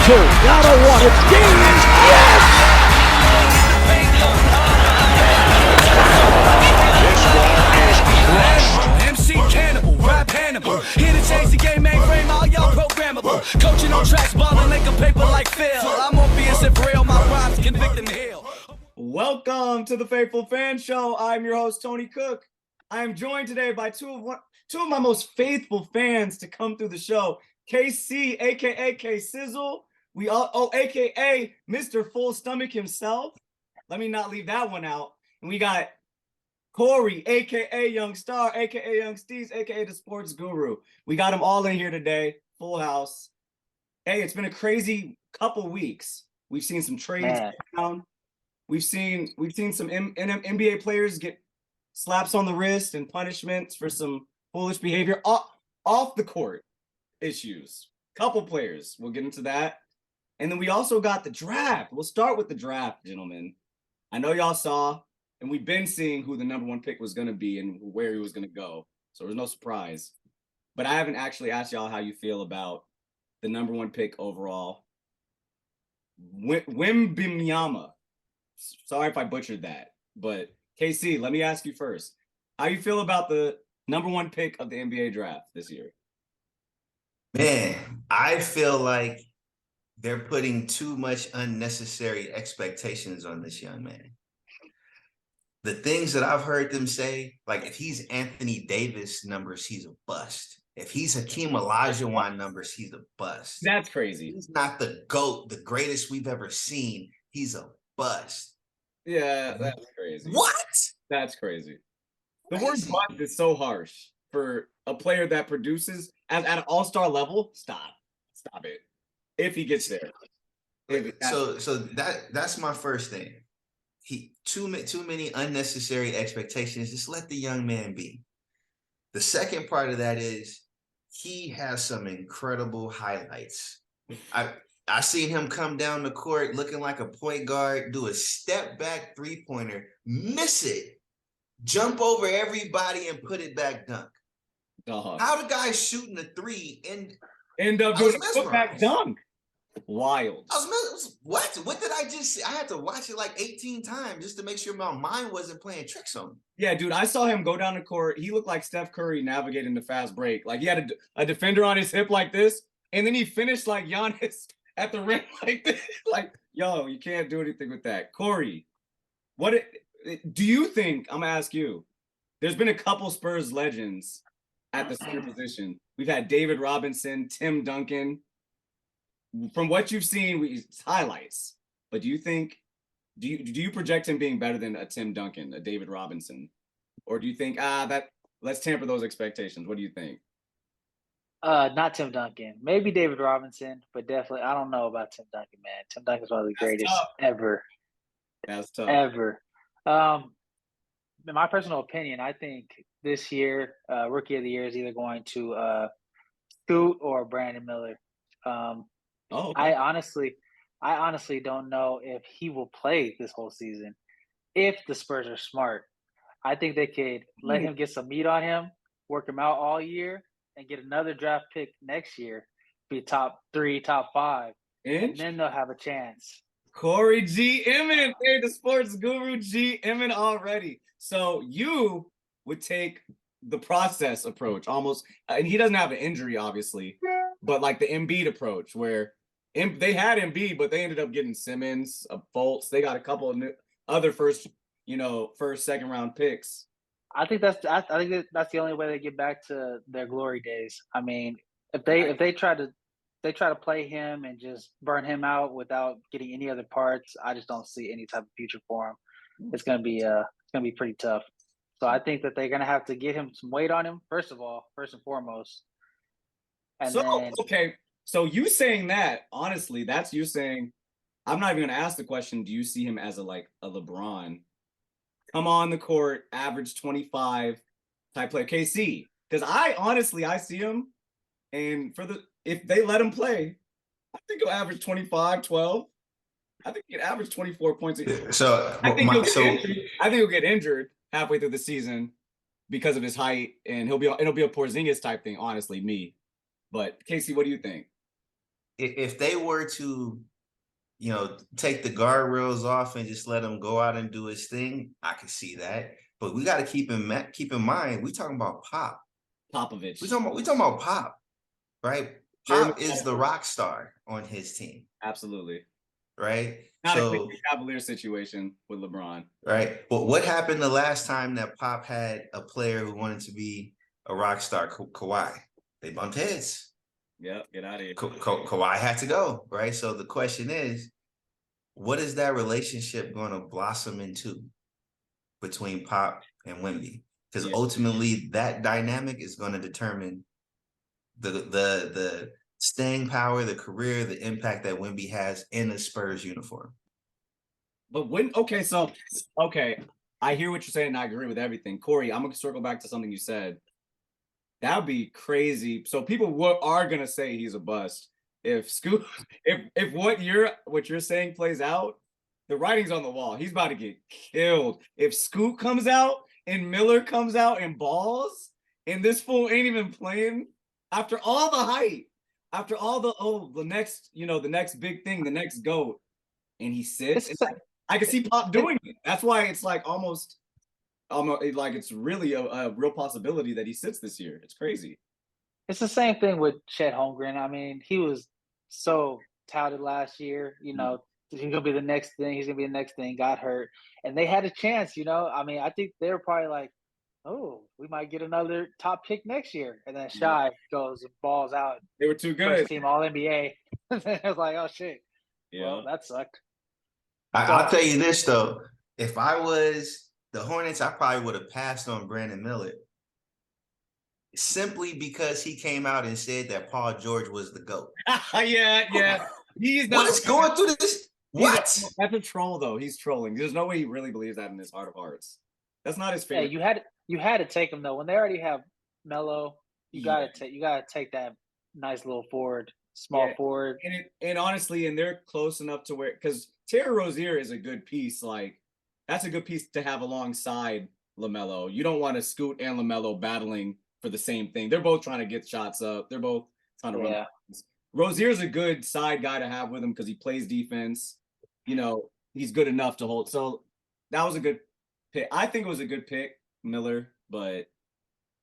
two. Down to one. It's game. Yes! This ball is crushed. MC Cannibal, rap Hannibal. Here to change the game, mainframe, all y'all programmable. Coaching on tracks, balling like a paper like Phil. I'm on being for real, my rhymes convict and heal. Welcome to the Faithful Fan Show. I'm your host, Tony Cook. I am joined today by two of my most faithful fans to come through the show. KC, aka K Sizzle. AKA Mr. Full Stomach himself. Let me not leave that one out. And we got Corey, aka Young Star, aka Young Steez, aka the Sports Guru. We got them all in here today. Full house. Hey, it's been a crazy couple weeks. We've seen some trades down. We've seen some NBA players get slaps on the wrist and punishments for some foolish behavior off the court issues. Couple players. We'll get into that. And then we also got the draft. We'll start with the draft, gentlemen. I know y'all saw, and we've been seeing who the number one pick was going to be and where he was going to go. So there's no surprise. But I haven't actually asked y'all how you feel about the number one pick overall. Wemby. Sorry if I butchered that. But KC, let me ask you first. How you feel about the number one pick of the NBA draft this year? Man, I feel like they're putting too much unnecessary expectations on this young man. The things that I've heard them say, like if he's Anthony Davis numbers, he's a bust. If he's Hakeem Olajuwon numbers, he's a bust. That's crazy. He's not the GOAT, the greatest we've ever seen. He's a bust. Yeah, that's crazy. What? That's crazy. The word bust is so harsh for a player that produces at an all-star level. Stop it. If he gets there. So that's my first thing. Too many unnecessary expectations. Just let the young man be. The second part of that is he has some incredible highlights. I seen him come down the court looking like a point guard, do a step back three-pointer, miss it, jump over everybody and put it back dunk. How the guy shooting a three and end up doing a put back dunk? Wild. What did I just see? I had to watch it like 18 times just to make sure my mind wasn't playing tricks on me. Yeah, dude, I saw him go down the court. He looked like Steph Curry navigating the fast break. Like he had a defender on his hip like this, and then he finished like Giannis at the rim like this. Like, yo, you can't do anything with that. Corey, what do you think? I'm gonna ask you. There's been a couple Spurs legends at the center position. We've had David Robinson, Tim Duncan. From what you've seen, it's highlights. But do you project him being better than a Tim Duncan, a David Robinson? Or do you think, let's tamper those expectations? What do you think? Not Tim Duncan. Maybe David Robinson, but definitely I don't know about Tim Duncan, man. Tim Duncan's one of the greatest ever. That's tough. Ever. In my personal opinion, I think this year, Rookie of the Year is either going to Scoot or Brandon Miller. Okay. I honestly don't know if he will play this whole season. If the Spurs are smart, I think they could let him get some meat on him, work him out all year, and get another draft pick next year, be top 3, top 5, and then they'll have a chance. Corey G. Emmett, hey, the Sports Guru G. Emmett already. So you would take the process approach almost, and he doesn't have an injury, obviously, but like the Embiid approach where they had Embiid, but they ended up getting Simmons, Fultz. They got a couple of other first, second round picks. I think that's the only way they get back to their glory days. I mean, if they try to play him and just burn him out without getting any other parts, I just don't see any type of future for him. It's gonna be pretty tough. So I think that they're gonna have to get him some weight on him first and foremost. Okay. So you saying that, honestly, that's you saying, I'm not even going to ask the question, do you see him as a LeBron? Come on the court, average 25 type player. KC, because I see him, and if they let him play, I think he'll average 25, 12. I think he can average 24 points a year. So I think he'll get injured halfway through the season because of his height, and it'll be a Porzingis type thing, honestly, me. But Casey, what do you think? if they were to, take the guardrails off and just let him go out and do his thing, I could see that. But we got to keep in mind, we talking about Pop. Popovich. We talking about Pop, right? Pop is the rock star on his team. Absolutely. Right? Not a Cavalier situation with LeBron. Right. But what happened the last time that Pop had a player who wanted to be a rock star, Kawhi? They bumped heads. Yep, get out of here. Kawhi had to go, right? So the question is, what is that relationship going to blossom into between Pop and Wemby? Because ultimately that dynamic is going to determine the staying power, the career, the impact that Wemby has in a Spurs uniform. But I hear what you're saying and I agree with everything. Corey, I'm going to circle back to something you said. That would be crazy. So people are going to say he's a bust. If Scoot, if what you're saying plays out, the writing's on the wall. He's about to get killed. If Scoot comes out and Miller comes out and balls, and this fool ain't even playing after all the hype, after all the next big thing, the next GOAT, and he sits. I can see Pop doing it. That's why it's like almost like it's really a real possibility that he sits this year. It's crazy. It's the same thing with Chet Holmgren. I mean, he was so touted last year. He's gonna be the next thing. He's gonna be the next thing. Got hurt, and they had a chance. I mean, I think they were probably like, "Oh, we might get another top pick next year." And then Shai goes and balls out. They were too good. First team All NBA. I was like, "Oh shit." Yeah, well, that sucked. I'll tell you this though: if I was the Hornets, I probably would have passed on Brandon Miller. Simply because he came out and said that Paul George was the GOAT. Yeah. He's not. What is going through this? What? That's a troll, though. He's trolling. There's no way he really believes that in his heart of hearts. That's not his favorite. Yeah, you had to take him though. When they already have Melo, you gotta take that nice little forward, small forward. And honestly, and they're close enough to where, because Terry Rozier is a good piece. Like, that's a good piece to have alongside LaMelo. You don't want to Scoot and LaMelo battling for the same thing. They're both trying to get shots up. They're both trying to run. Rozier's a good side guy to have with him because he plays defense. He's good enough to hold. So that was a good pick. I think it was a good pick, Miller, but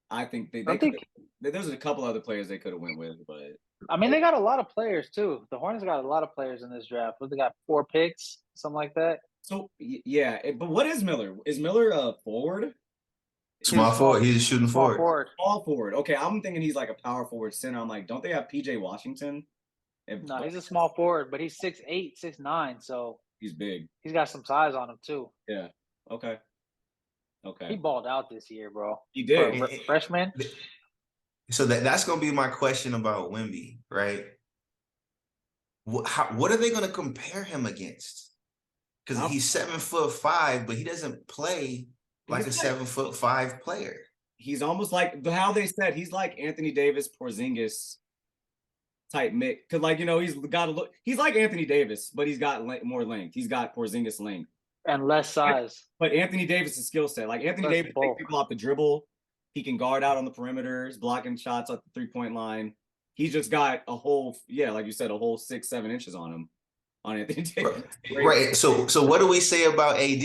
I think there's a couple other players they could have went with, but I mean, they got a lot of players too. The Hornets got a lot of players in this draft. They got 4 picks, something like that. So yeah, but what is Miller? Is Miller a forward? Small forward. He's a shooting forward. Small forward. Okay, I'm thinking he's like a power forward center. I'm like, don't they have PJ Washington? No, he's a small forward, but he's 6'8", 6'9", so he's big. He's got some size on him too. Yeah. Okay. He balled out this year, bro. He did. For freshman. So that's going to be my question about Wemby, right? What are they going to compare him against? Because he's 7'5", but he doesn't play like a 7'5" player. He's almost like how they said he's like Anthony Davis, Porzingis type mix. Because he's like Anthony Davis, but he's got more length. He's got Porzingis length and less size. But Anthony Davis' skill set, like Anthony Davis, takes people off the dribble. He can guard out on the perimeter. He's blocking shots at the 3-point line. He's just got a whole, like you said, a whole 6-7 inches on him. On Anthony Davis. Right. So what do we say about AD?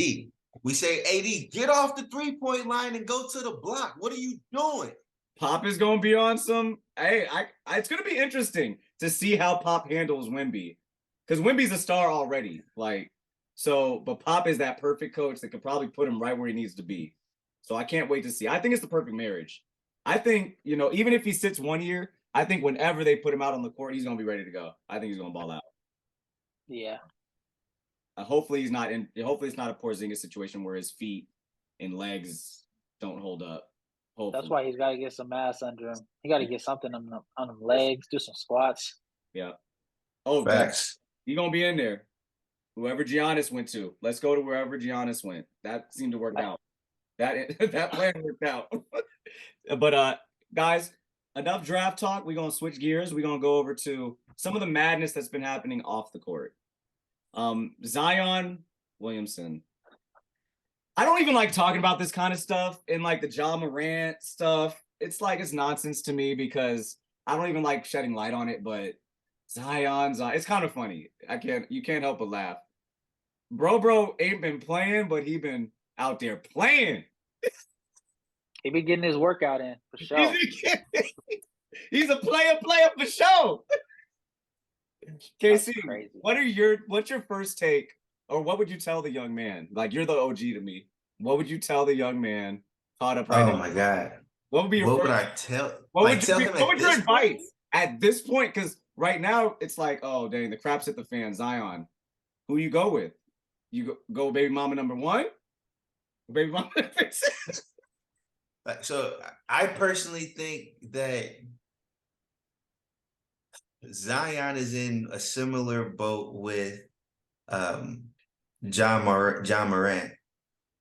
We say, AD, get off the 3-point line and go to the block. What are you doing? Pop is going to be on some. It's going to be interesting to see how Pop handles Wemby, because Wemby's a star already. But Pop is that perfect coach that could probably put him right where he needs to be. So I can't wait to see. I think it's the perfect marriage. I think, even if he sits 1 year, I think whenever they put him out on the court, he's going to be ready to go. I think he's going to ball out. Yeah. Hopefully it's not a Porzingis situation where his feet and legs don't hold up. Hopefully. That's why he's got to get some mass under him. He got to get something on them legs, do some squats. Yeah. Facts. He's going to be in there. Whoever Giannis went to, let's go to wherever Giannis went. That seemed to work out. That plan worked out. But guys, enough draft talk. We're going to switch gears. We're going to go over to some of the madness that's been happening off the court. Zion Williamson. I don't even like talking about this kind of stuff and like the Ja Morant stuff. It's nonsense to me because I don't even like shedding light on it. But Zion. It's kind of funny. You can't help but laugh. Bro ain't been playing, but he been out there playing. He been getting his workout in for sure. He's a player for sure. KC, what's your first take, or what would you tell the young man? Like, you're the OG to me. What would you tell the young man caught up right now? Oh my God. What would be your what first? Would I tell? What would your advice at this point? Because right now it's like, oh dang, the crap's hit the fan. Zion, who you go with? You go baby mama number one, baby mama. So I personally think that Zion is in a similar boat with John Morant,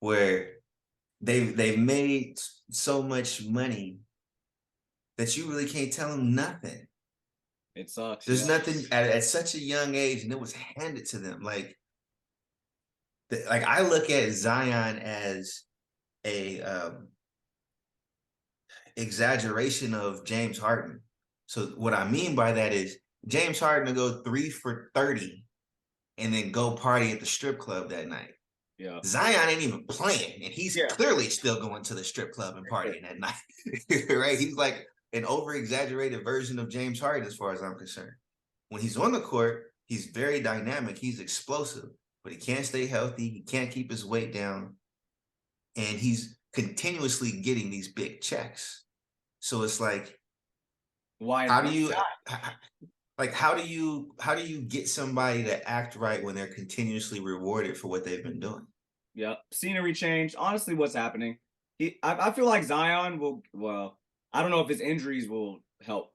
where they've made so much money that you really can't tell them nothing. It sucks. There's nothing at such a young age, and it was handed to them. Like I look at Zion as a exaggeration of James Harden. So what I mean by that is James Harden will go 3 for 30 and then go party at the strip club that night. Yeah. Zion ain't even playing, and he's clearly still going to the strip club and partying that night. Right? He's like an over-exaggerated version of James Harden as far as I'm concerned. When he's on the court, he's very dynamic, he's explosive, but he can't stay healthy, he can't keep his weight down, and he's continuously getting these big checks. So it's like, how do you get somebody to act right when they're continuously rewarded for what they've been doing? Yeah, scenery change. Honestly, what's happening? I feel like Zion will. Well, I don't know if his injuries will help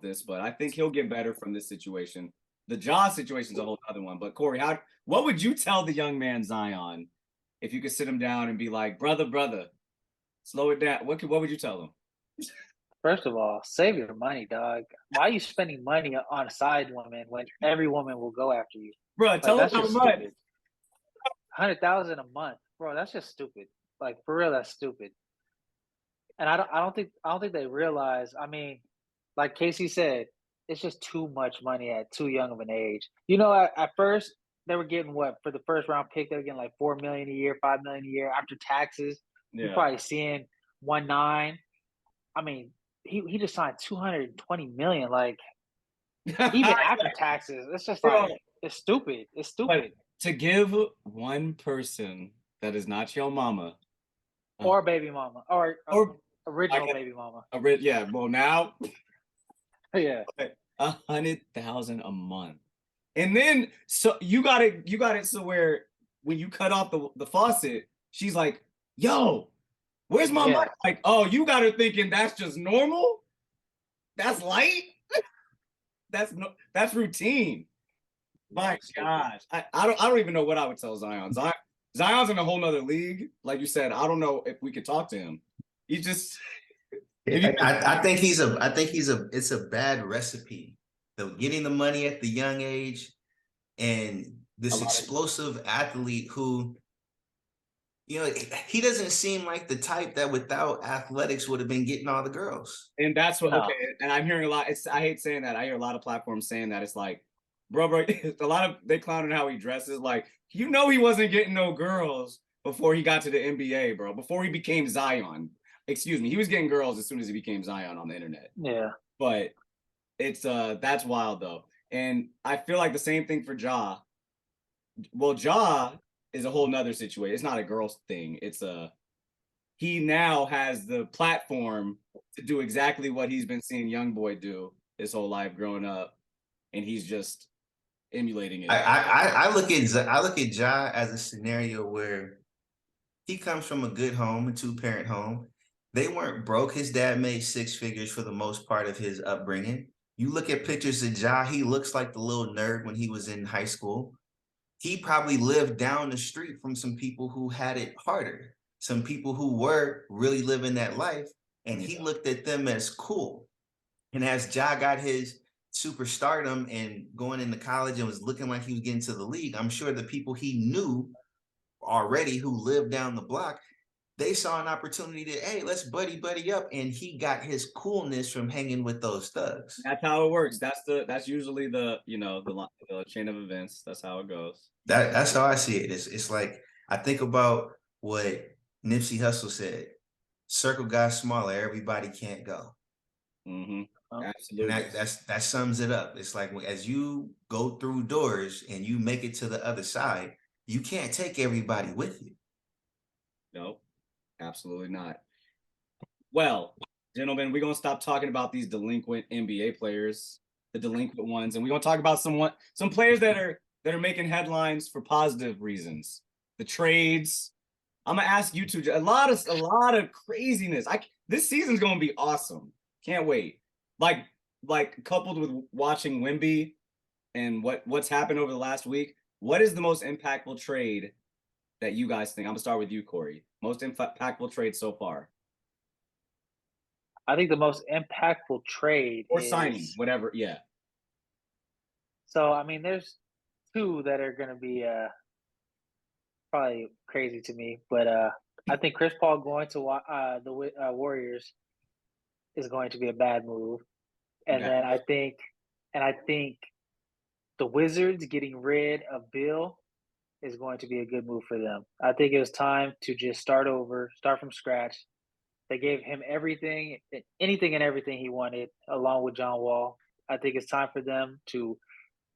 this, but I think he'll get better from this situation. The Ja situation is a whole other one. But Corey, what would you tell the young man Zion if you could sit him down and be like, brother, slow it down? What would you tell him? First of all, save your money, dog. Why are you spending money on side women when every woman will go after you? Bro, tell us how much. 100,000 a month, bro. That's just stupid. Like, for real, that's stupid. And I don't think they realize. I mean, like Casey said, it's just too much money at too young of an age. You know, at first they were getting what for the first round pick? They were getting like $4 million a year, $5 million a year after taxes. Yeah. You're probably seeing 1.9. I mean, he just signed $220 million. Like, even after taxes, it's just like it's stupid. It's stupid. But to give one person that is not your mama, or baby mama, or original baby mama. Yeah. Well, now. Yeah. 100,000 a month, and then so you got it so where when you cut off the faucet, she's like, "Yo, where's my money?" Like, oh, you got her thinking that's just normal. That's light. That's routine. My gosh, I don't even know what I would tell Zion. Zion's in a whole nother league, like you said. I don't know if we could talk to him. He just. I think it's a bad recipe. So getting the money at the young age, and this explosive athlete who, you know, he doesn't seem like the type that without athletics would have been getting all the girls. And that's what okay. And I'm hearing a lot. I hate saying that. I hear a lot of platforms saying that. It's like, bro, a lot of they clowning how he dresses. Like, you know, he wasn't getting no girls before he got to the NBA, bro. Before he became Zion. Excuse me, he was getting girls as soon as he became Zion on the internet. Yeah. But it's that's wild though. And I feel like the same thing for Ja. Well, Ja is a whole nother situation. It's not a girls thing. It's he now has the platform to do exactly what he's been seeing young boy do his whole life growing up. And he's just emulating it. I look at Ja as a scenario where he comes from a good home, a 2-parent home. They weren't broke. His dad made 6 figures for the most part of his upbringing. You look at pictures of Ja, he looks like the little nerd when he was in high school. He probably lived down the street from some people who had it harder, some people who were really living that life, and he looked at them as cool. And as Ja got his superstardom and going into college and was looking like he was getting to the league, I'm sure the people he knew already who lived down the block, they saw an opportunity to, hey, let's buddy up, and he got his coolness from hanging with those thugs. That's how it works. That's usually the the chain of events. That's how it goes. That's how I see it. It's like I think about what Nipsey Hussle said: "Circle got smaller, everybody can't go." Mm-hmm. Absolutely. And that sums it up. It's like as you go through doors and you make it to the other side, you can't take everybody with you. Nope, absolutely not. Well, gentlemen, we're gonna stop talking about these delinquent NBA players, the delinquent ones, and we're gonna talk about some players that are making headlines for positive reasons. The trades. I'm gonna ask you two a lot of craziness. This season's gonna be awesome. Can't wait. Like coupled with watching Wemby and what's happened over the last week. What is the most impactful trade that you guys think? I'm gonna start with you, Corey. Most impactful trade so far. I think the most impactful trade or signing, whatever. Yeah. So I mean, there's two that are going to be probably crazy to me, but I think Chris Paul going to the Warriors is going to be a bad move, and then I think the Wizards getting rid of Bill is going to be a good move for them. I think it was time to just start over, start from scratch. They gave him anything and everything he wanted, along with John Wall. I think it's time for them to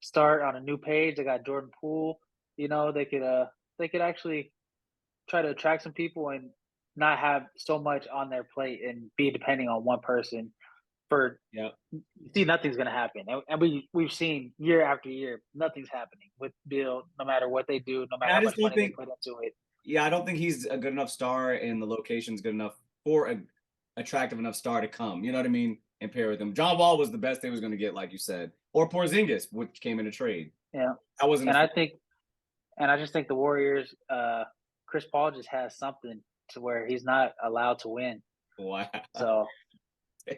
start on a new page. They got Jordan Poole. They could actually try to attract some people and not have so much on their plate and be depending on one person. Nothing's going to happen, and we've seen year after year nothing's happening with Bill. No matter what they do, no matter how much money they put into it. Yeah, I don't think he's a good enough star, and the location's good enough for an attractive enough star to come. You know what I mean? And pair with him. John Wall was the best they was going to get, like you said, or Porzingis, which came in a trade. Yeah, I wasn't. And I just think the Warriors, Chris Paul just has something to where he's not allowed to win. Wow. So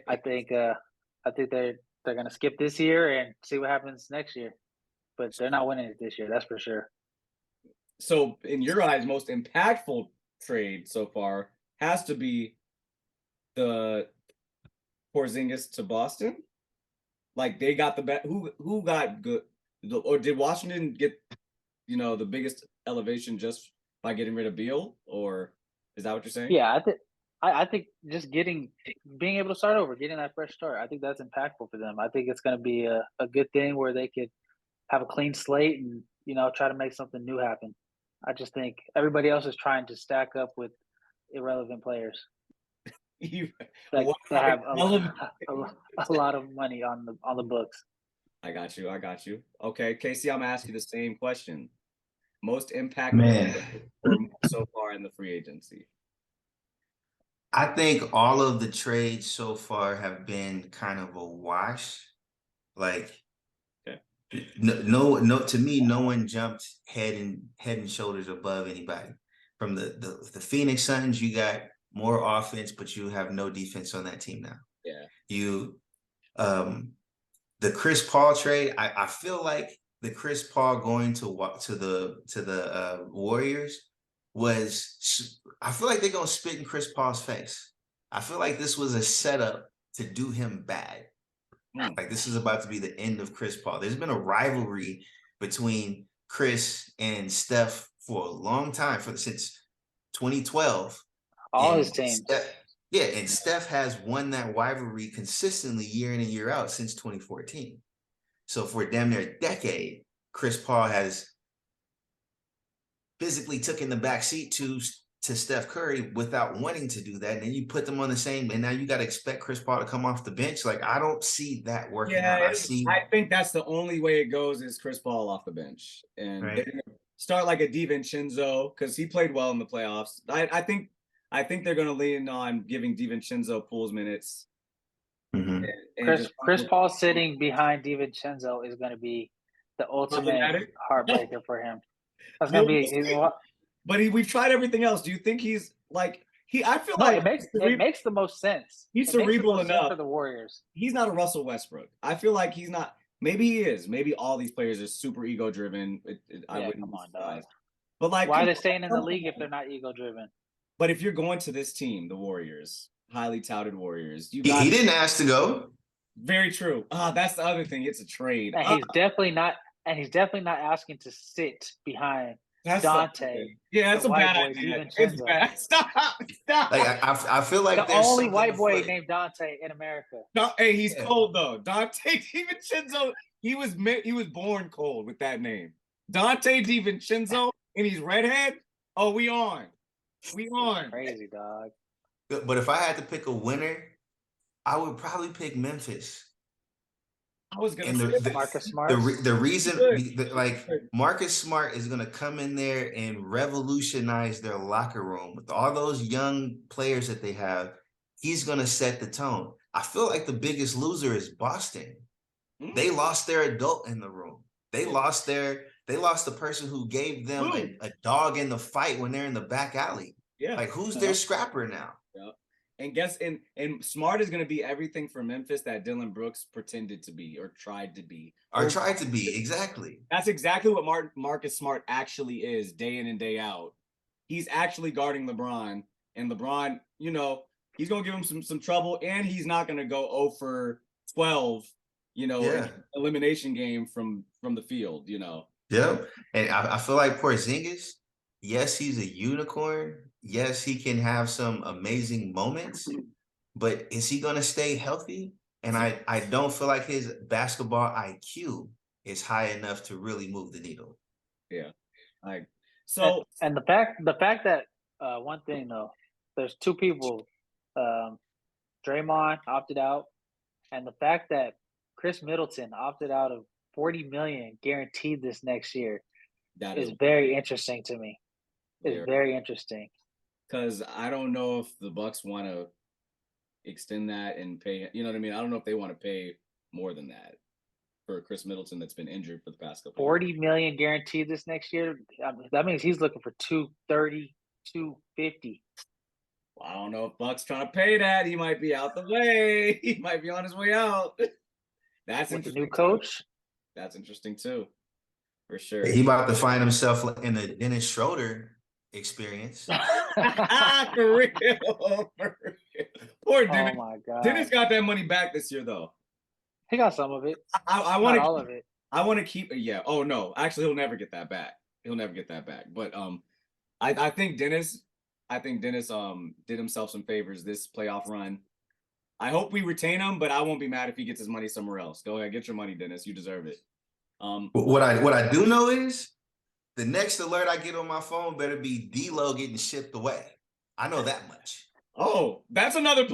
I think they're going to skip this year and see what happens next year, but they're not winning it this year. That's for sure. So, in your eyes, most impactful trade so far has to be the Porzingis to Boston. Like they got the best. Who got good, or did Washington get the biggest elevation just by getting rid of Beal, or is that what you're saying? Yeah, I think just being able to start over, getting that fresh start, I think that's impactful for them. I think it's going to be a good thing where they could have a clean slate and try to make something new happen. I just think everybody else is trying to stack up with irrelevant players that have a lot of money on the books. I got you. Okay, Casey, I'm gonna ask you the same question. Most impactful so far in the free agency. I think all of the trades so far have been kind of a wash. Like, no, to me, no one jumped head and shoulders above anybody. From the Phoenix Suns, you got more offense, but you have no defense on that team now. Yeah. The Chris Paul trade, I feel like the Chris Paul going to the Warriors I feel like they're gonna spit in Chris Paul's face. I feel like this was a setup to do him bad. Like this is about to be the end of Chris Paul. There's been a rivalry between Chris and Steph for a long time, since 2012. All his teams. And Steph has won that rivalry consistently year in and year out since 2014. So for damn near a decade, Chris Paul has physically taken the back seat to Steph Curry without wanting to do that. And then you put them on the same, and now you got to expect Chris Paul to come off the bench. Like, I don't see that working out. I think that's the only way it goes is Chris Paul off the bench. And they're going to start like a DiVincenzo because he played well in the playoffs. I think they're going to lean on giving DiVincenzo Poole's minutes. Mm-hmm. And Chris Paul sitting behind DiVincenzo is going to be the ultimate heartbreaker for him. That's going to be. But we've tried everything else. Do you think he's like I feel it makes the most sense. He's cerebral enough for the Warriors. He's not a Russell Westbrook. I feel like he's not. Maybe he is. Maybe all these players are super ego driven. I wouldn't come on, dog. But like, why are they staying in the league if they're not ego driven? But if you're going to this team, the Warriors, highly touted Warriors, he didn't ask to go. Very true. That's the other thing. It's a trade. And he's definitely not. And he's definitely not asking to sit behind Dante. That's a bad idea. It's bad. Stop. Like I feel like the only white boy named Dante in America. No, hey, he's cold though. Dante DiVincenzo. He was born cold with that name. Dante DiVincenzo, and he's redhead. Oh, we on. Crazy dog. But if I had to pick a winner, I would probably pick Memphis. I was gonna say Marcus Smart. The reason, like Marcus Smart is gonna come in there and revolutionize their locker room with all those young players that they have. He's gonna set the tone. I feel like the biggest loser is Boston. They lost their adult in the room. They lost the person who gave them a dog in the fight when they're in the back alley. Yeah, like who's their scrapper now? Yeah. And Smart is going to be everything for Memphis that Dylan Brooks pretended to be or tried to be. Exactly. That's exactly what Marcus Smart actually is day in and day out. He's actually guarding LeBron, and LeBron, he's going to give him some trouble, and he's not going to go 0 for 12, in elimination game from the field, Yeah, and I feel like Porzingis, yes, he's a unicorn. Yes, he can have some amazing moments, but is he going to stay healthy? And I don't feel like his basketball IQ is high enough to really move the needle. Yeah. And the fact that one thing though, there's two people, Draymond opted out, and the fact that Chris Middleton opted out of $40 million guaranteed this next year is very interesting to me. It's very interesting. Because I don't know if the Bucks want to extend that and pay. You know what I mean? I don't know if they want to pay more than that for Chris Middleton that's been injured for the past couple. $40 million guaranteed this next year. That means he's looking for $230, $250. Well, I don't know if Bucks trying to pay that. He might be out the way. He might be on his way out. That's with interesting. The new coach. That's interesting too, for sure. He about to find himself in the Dennis Schroeder experience. For real. Poor Dennis. Oh my God. Dennis got that money back this year though. He got some of it. I want all of it. I want to keep it. Yeah. Oh no. Actually, he'll never get that back. But I think Dennis did himself some favors this playoff run. I hope we retain him, but I won't be mad if he gets his money somewhere else. Go ahead, get your money, Dennis. You deserve it. What I do know is the next alert I get on my phone better be D-Lo getting shipped away. I know that much. Oh, that's another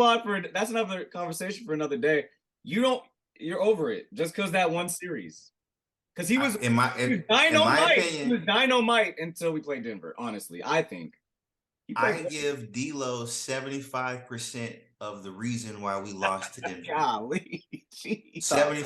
conversation for another day. You're over it just because that one series. Because he was dynamite until we played Denver. Honestly, I think. I give D-Lo 75% of the reason why we lost to Denver. Golly, 75%.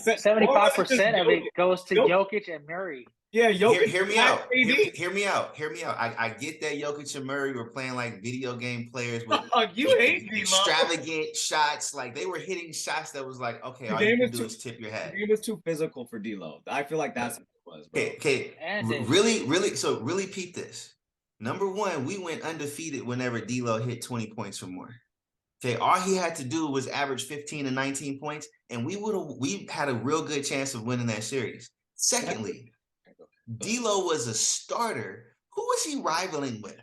75% of it goes to Jokic and Murray. Yeah, Jokic. Hear me out. Hear me out. I get that Jokic and Murray were playing like video game players with extravagant shots. Like they were hitting shots that was like, okay, all you can do is tip your head. The game was too physical for D-Lo. I feel like that's what it was, bro. Okay. Really peep this. Number one, we went undefeated whenever D-Lo hit 20 points or more. Okay, all he had to do was average 15 to 19 points, and we had a real good chance of winning that series. Secondly, D-Lo was a starter. Who was he rivaling with?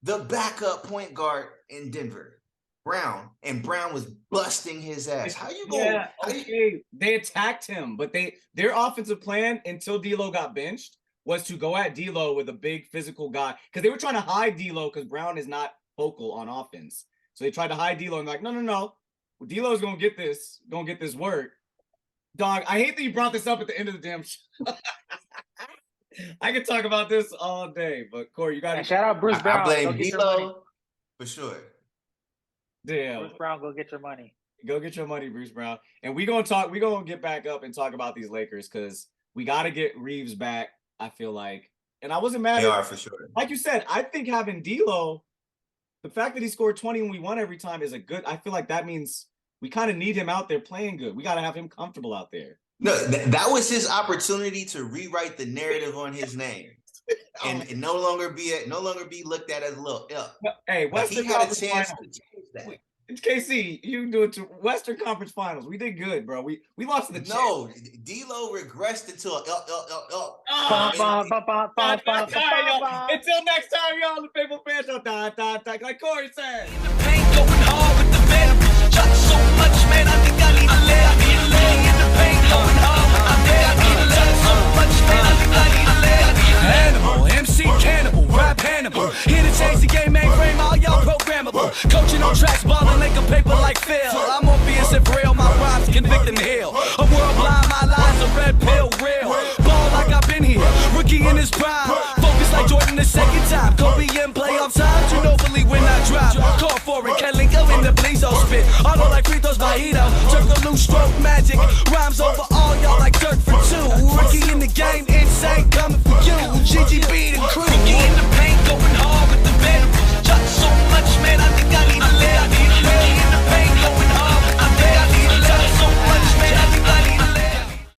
The backup point guard in Denver, Brown, and Brown was busting his ass. How you going? Yeah, okay. They attacked him, but their offensive plan until D-Lo got benched was to go at D-Lo with a big physical guy because they were trying to hide D-Lo because Brown is not vocal on offense. So they tried to hide D-Lo and like, no. D-Lo's gonna get this work. Dog, I hate that you brought this up at the end of the damn show. I could talk about this all day, but Corey, you got to shout out Bruce Brown. I blame D-Lo for sure. Damn. Bruce Brown, go get your money. Go get your money, Bruce Brown. And we're gonna get back up and talk about these Lakers because we gotta get Reeves back, I feel like. And I wasn't mad. They are for sure. Like you said, I think having D-Lo, the fact that he scored 20 when we won every time is I feel like that means we kind of need him out there playing good. We got to have him comfortable out there. No, that was his opportunity to rewrite the narrative on his name. and no longer be looked at as a little ill. Hey, Western he had a Conference chance Finals. to change that. It's KC, you do it to Western Conference Finals. We did good, bro. We lost to the No, D'Lo regressed into a Until next time, y'all. The Faithful Fan Show. Like Corey said. Paint going hard with the venom. Shot so much, man. I think I need a leg. I need a leg in the paint going hard. I think I need a leg. So much, man. I think I need a leg. Animal, MC Cannibal, rap Hannibal. Here to change the game, mainframe, all y'all programmable. Coaching on tracks, balling like a paper like Phil. I'm on being if real, my rhymes convict and heal. A world blind, my lines a red pill, real. Ball like I've been here, rookie in his prime. Focus like Jordan the second time. Kobe in playoff times, you know believe when I drop. Call for it, Kelly go in the Blizo spit. Auto like free throws, Vahito. Circle loose stroke magic, rhymes over